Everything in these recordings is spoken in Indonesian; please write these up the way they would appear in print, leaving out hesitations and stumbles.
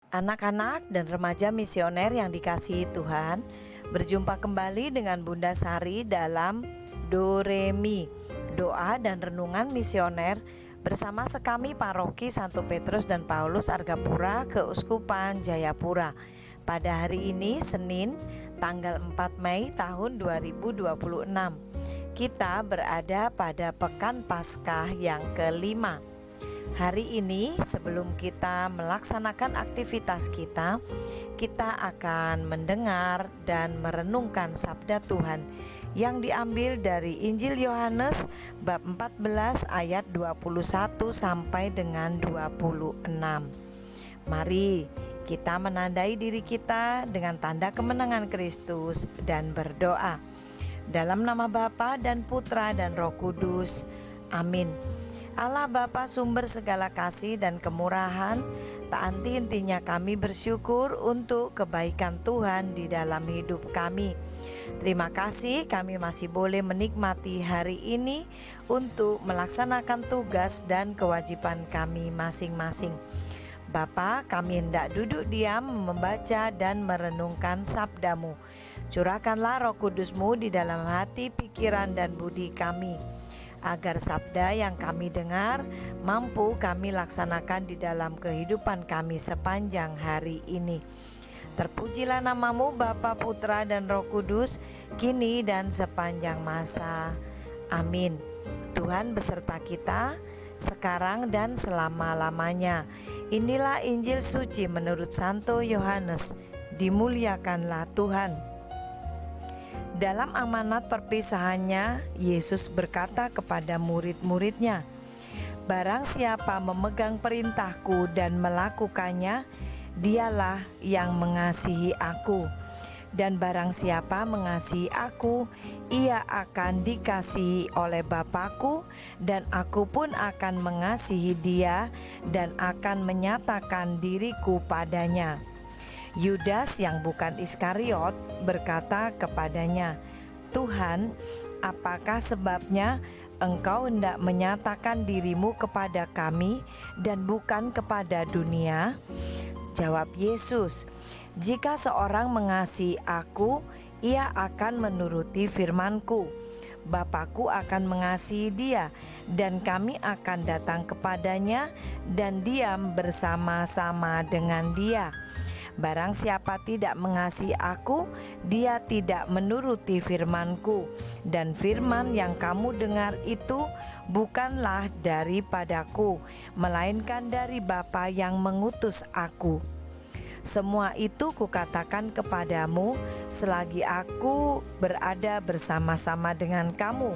Anak-anak dan remaja misioner yang dikasihi Tuhan, berjumpa kembali dengan Bunda Sari dalam Do Re Mi, doa dan renungan misioner bersama sekami Paroki Santo Petrus dan Paulus Argapura Keuskupan Jayapura. Pada hari ini Senin, tanggal 4 Mei tahun 2026. Kita berada pada Pekan Paskah yang kelima. Hari ini sebelum kita melaksanakan aktivitas kita akan mendengar dan merenungkan sabda Tuhan yang diambil dari Injil Yohanes bab 14 ayat 21 sampai dengan 26. Mari kita menandai diri kita dengan tanda kemenangan Kristus dan berdoa. Dalam nama Bapa dan Putra dan Roh Kudus. Amin. Allah Bapa sumber segala kasih dan kemurahan, tak henti-hentinya kami bersyukur untuk kebaikan Tuhan di dalam hidup kami. Terima kasih kami masih boleh menikmati hari ini untuk melaksanakan tugas dan kewajiban kami masing-masing. Bapa, kami hendak duduk diam membaca dan merenungkan sabda-Mu. Curahkanlah Roh Kudus-Mu di dalam hati, pikiran, dan budi kami, agar sabda yang kami dengar mampu kami laksanakan di dalam kehidupan kami sepanjang hari ini. Terpujilah nama-Mu Bapa, Putra, dan Roh Kudus, kini dan sepanjang masa. Amin. Tuhan beserta kita, sekarang dan selama-lamanya. Inilah Injil suci menurut Santo Yohanes. Dimuliakanlah Tuhan. Dalam amanat perpisahannya, Yesus berkata kepada murid-muridnya, "Barang siapa memegang perintahku dan melakukannya, dialah yang mengasihi aku. Dan barang siapa mengasihi aku, ia akan dikasihi oleh Bapa-Ku, dan aku pun akan mengasihi dia dan akan menyatakan diriku padanya." Yudas yang bukan Iskariot berkata kepadanya, "Tuhan, apakah sebabnya Engkau hendak menyatakan dirimu kepada kami dan bukan kepada dunia?" Jawab Yesus, "Jika seorang mengasihi aku, ia akan menuruti firman-Ku. Bapa-Ku akan mengasihi dia, dan kami akan datang kepadanya dan diam bersama-sama dengan dia. Barang siapa tidak mengasihi aku, dia tidak menuruti firman-Ku, dan firman yang kamu dengar itu bukanlah daripadaku, melainkan dari Bapa yang mengutus aku. Semua itu kukatakan kepadamu selagi aku berada bersama-sama dengan kamu.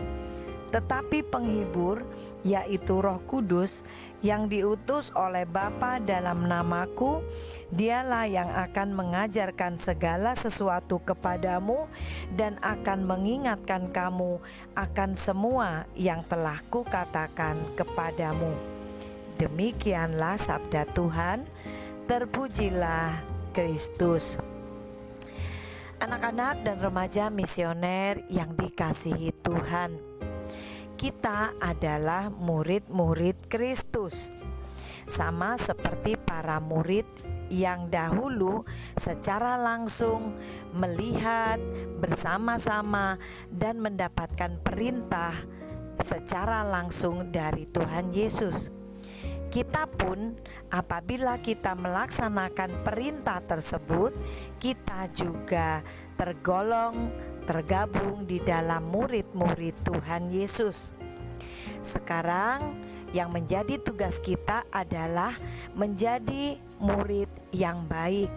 Tetapi penghibur, yaitu Roh Kudus, yang diutus oleh Bapa dalam namaku, dialah yang akan mengajarkan segala sesuatu kepadamu dan akan mengingatkan kamu akan semua yang telah kukatakan kepadamu." Demikianlah sabda Tuhan. Terpujilah Kristus. Anak-anak dan remaja misioner yang dikasihi Tuhan, kita adalah murid-murid Kristus. Sama seperti para murid yang dahulu secara langsung melihat bersama-sama dan mendapatkan perintah secara langsung dari Tuhan Yesus. Kita pun apabila kita melaksanakan perintah tersebut, kita juga tergabung di dalam murid-murid Tuhan Yesus. Sekarang yang menjadi tugas kita adalah menjadi murid yang baik.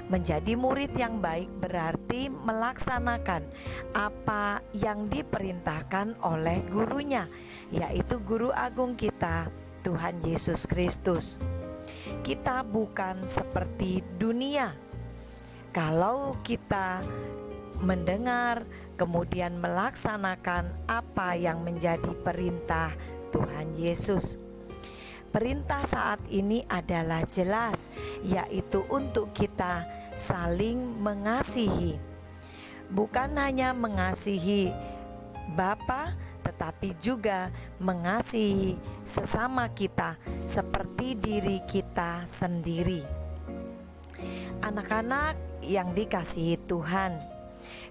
Menjadi murid yang baik berarti melaksanakan apa yang diperintahkan oleh gurunya, yaitu Guru Agung kita, Tuhan Yesus Kristus. Kita bukan seperti dunia. Kalau kita mendengar kemudian melaksanakan apa yang menjadi perintah Tuhan Yesus. Perintah saat ini adalah jelas, yaitu untuk kita saling mengasihi. Bukan hanya mengasihi Bapa, tetapi juga mengasihi sesama kita seperti diri kita sendiri. Anak-anak yang dikasihi Tuhan,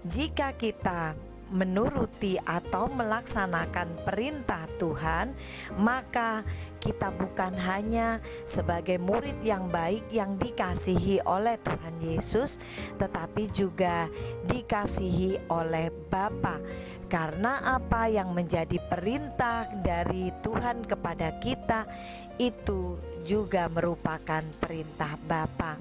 jika kita menuruti atau melaksanakan perintah Tuhan, maka kita bukan hanya sebagai murid yang baik yang dikasihi oleh Tuhan Yesus, tetapi juga dikasihi oleh Bapa. Karena apa yang menjadi perintah dari Tuhan kepada kita itu juga merupakan perintah Bapa.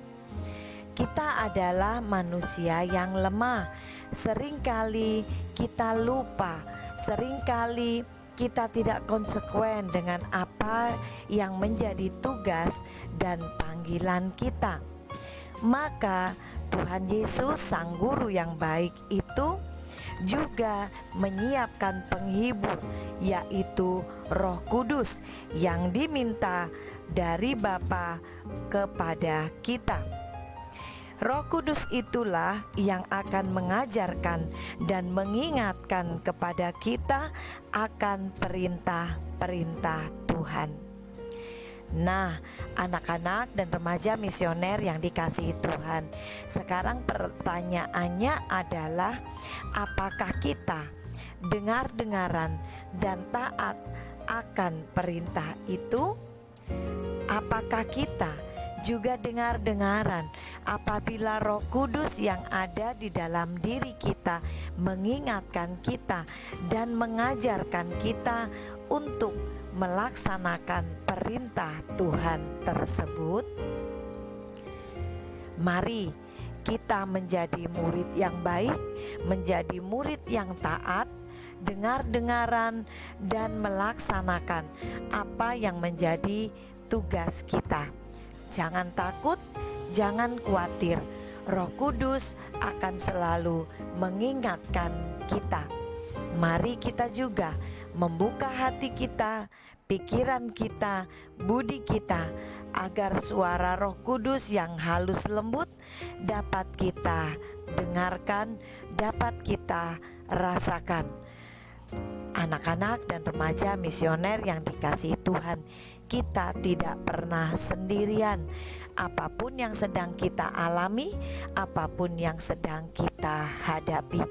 Kita adalah manusia yang lemah. Seringkali kita lupa, seringkali kita tidak konsekuen dengan apa yang menjadi tugas dan panggilan kita. Maka Tuhan Yesus, Sang Guru yang baik itu, juga menyiapkan penghibur, yaitu Roh Kudus yang diminta dari Bapa kepada kita. Roh Kudus itulah yang akan mengajarkan dan mengingatkan kepada kita akan perintah-perintah Tuhan. Nah, anak-anak dan remaja misioner yang dikasihi Tuhan, sekarang pertanyaannya adalah, apakah kita dengar-dengaran dan taat akan perintah itu? Apakah kita juga dengar-dengaran apabila Roh Kudus yang ada di dalam diri kita mengingatkan kita dan mengajarkan kita untuk melaksanakan perintah Tuhan tersebut? Mari kita menjadi murid yang baik, menjadi murid yang taat, dengar-dengaran dan melaksanakan apa yang menjadi tugas kita. Jangan takut, jangan khawatir. Roh Kudus akan selalu mengingatkan kita. Mari kita juga membuka hati kita, pikiran kita, budi kita, agar suara Roh Kudus yang halus lembut dapat kita dengarkan, dapat kita rasakan. Anak-anak dan remaja misioner yang dikasihi Tuhan, kita tidak pernah sendirian. Apapun yang sedang kita alami, apapun yang sedang kita hadapi,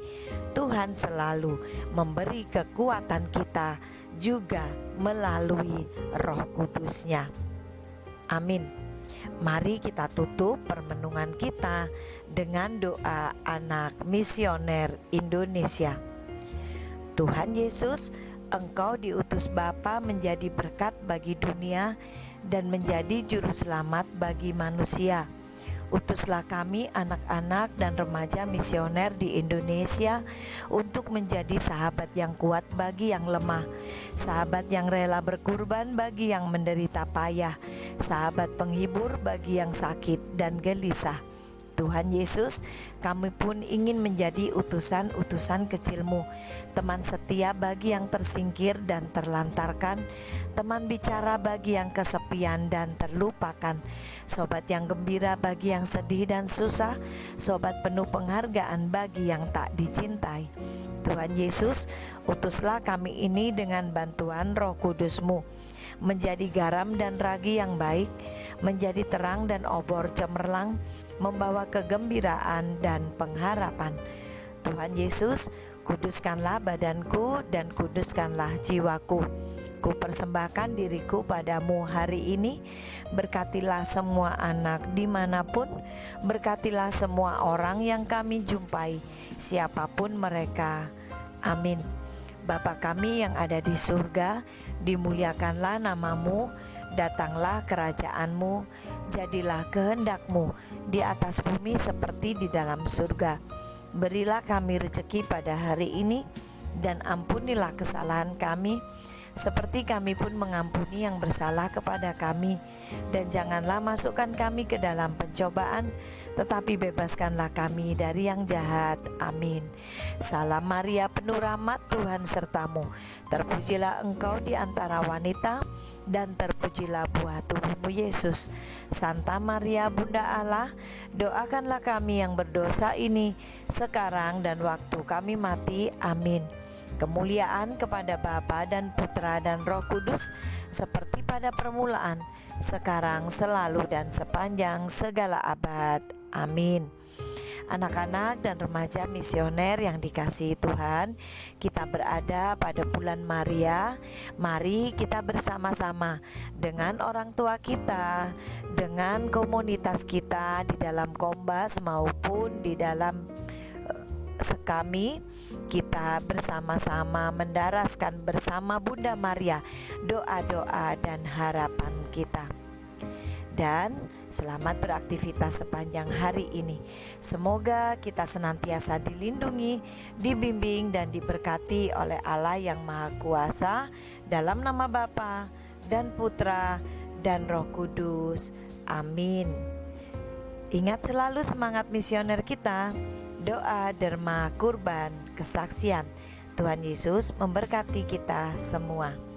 Tuhan selalu memberi kekuatan kita juga melalui Roh Kudus-Nya. Amin. Mari kita tutup permenungan kita dengan doa anak misioner Indonesia. Tuhan Yesus, Engkau diutus Bapa menjadi berkat bagi dunia dan menjadi juru selamat bagi manusia. Utuslah kami anak-anak dan remaja misioner di Indonesia untuk menjadi sahabat yang kuat bagi yang lemah, sahabat yang rela berkorban bagi yang menderita payah, sahabat penghibur bagi yang sakit dan gelisah. Tuhan Yesus, kami pun ingin menjadi utusan-utusan kecil-Mu, teman setia bagi yang tersingkir dan terlantarkan, teman bicara bagi yang kesepian dan terlupakan, sobat yang gembira bagi yang sedih dan susah, sobat penuh penghargaan bagi yang tak dicintai. Tuhan Yesus, utuslah kami ini dengan bantuan Roh Kudus-Mu, menjadi garam dan ragi yang baik, menjadi terang dan obor cemerlang, membawa kegembiraan dan pengharapan. Tuhan Yesus, kuduskanlah badanku dan kuduskanlah jiwaku. Ku persembahkan diriku padamu hari ini. Berkatilah semua anak dimanapun, berkatilah semua orang yang kami jumpai, siapapun mereka. Amin. Bapa kami yang ada di surga, dimuliakanlah namamu, datanglah kerajaan-Mu, jadilah kehendak-Mu di atas bumi seperti di dalam surga. Berilah kami rezeki pada hari ini, dan ampunilah kesalahan kami, seperti kami pun mengampuni yang bersalah kepada kami. Dan janganlah masukkan kami ke dalam pencobaan, tetapi bebaskanlah kami dari yang jahat. Amin. Salam Maria, penuh rahmat, Tuhan sertamu. Terpujilah engkau di antara wanita, dan terpujilah buah tubuhmu Yesus. Santa Maria Bunda Allah, doakanlah kami yang berdosa ini sekarang dan waktu kami mati. Amin. Kemuliaan kepada Bapa dan Putra dan Roh Kudus, seperti pada permulaan, sekarang, selalu, dan sepanjang segala abad. Amin. Anak-anak dan remaja misioner yang dikasihi Tuhan, kita berada pada bulan Maria. Mari kita bersama-sama dengan orang tua kita, dengan komunitas kita di dalam Kombas maupun di dalam Sekami, kita bersama-sama mendaraskan bersama Bunda Maria doa-doa dan harapan kita. Dan selamat beraktivitas sepanjang hari ini. Semoga kita senantiasa dilindungi, dibimbing, dan diberkati oleh Allah yang Maha Kuasa, dalam nama Bapa dan Putra dan Roh Kudus. Amin. Ingat selalu semangat misioner kita: doa, derma, kurban, kesaksian. Tuhan Yesus memberkati kita semua.